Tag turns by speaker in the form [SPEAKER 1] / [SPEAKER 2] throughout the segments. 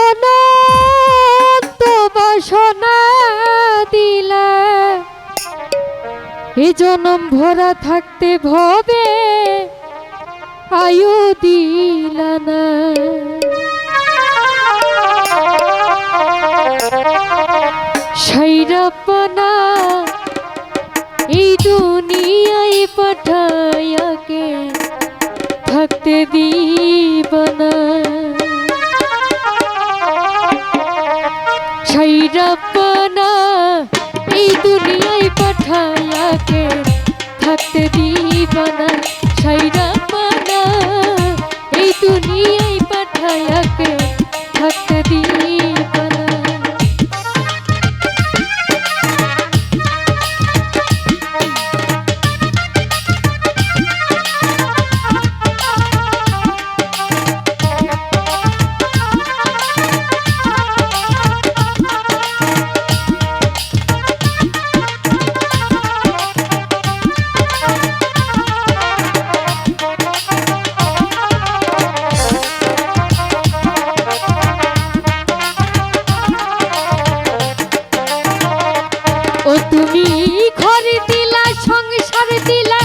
[SPEAKER 1] অনন্ত বাসনা দিলা এই জনম ভরা থাকতে ভবে আয়ু দিলা না। সাইরাপনা এই দুনিয়ায় পাঠায়াকে থাকতে দিবানা। সাইরাপনা এই দুনিয়ায় পাঠায়াকে থাকতে দিবানা। সাইরাপনা এই দুনিয়ায় পাঠায়াকে থাকতে দিবানা। ও তুমি ঘরে দিলা, সংসার দিলা,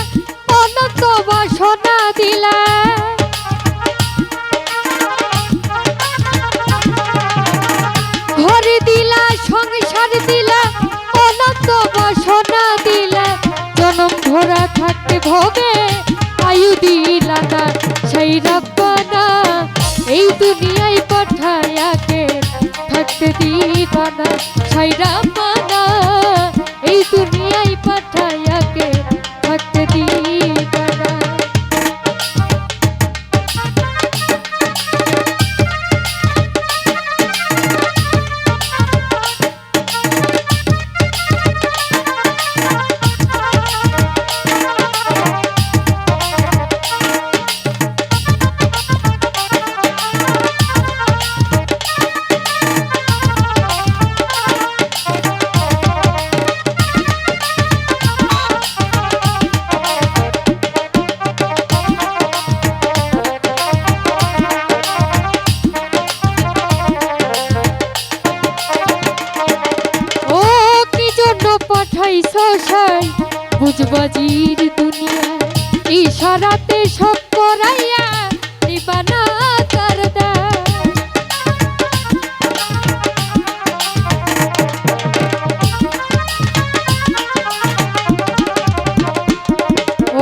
[SPEAKER 1] অনন্ত বাসনা দিলা। ঘরে দিলা, সংসার দিলা, অনন্ত বাসনা দিলা। জনম ভরা থাকতে ভবে আয়ু দিলা না। সেই রাব্বানা এই দুনিয়ায় পাঠায়াকে থাকতে দিবানা। সেই রাব্বানা এই দুনিয়ায় পাঠায়াকে থাকতে দিবানা। পাঠাইছো সাই বুঝবাজির দুনিয়া ইশারাতে সব করাইয়া নিবানা তার দায়।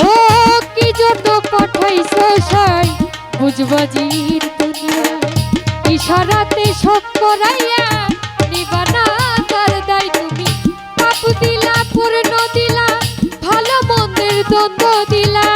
[SPEAKER 1] ও কি জন্য পাঠাইছো সাই বুঝবাজির দুনিয়া ইশারাতে সব করাইয়া নিবানা তার দায়। তুমি পাপ দিলা, পূর্ণ দিলা, ভালো মন্দের দ্বন্দ্ব দিলা।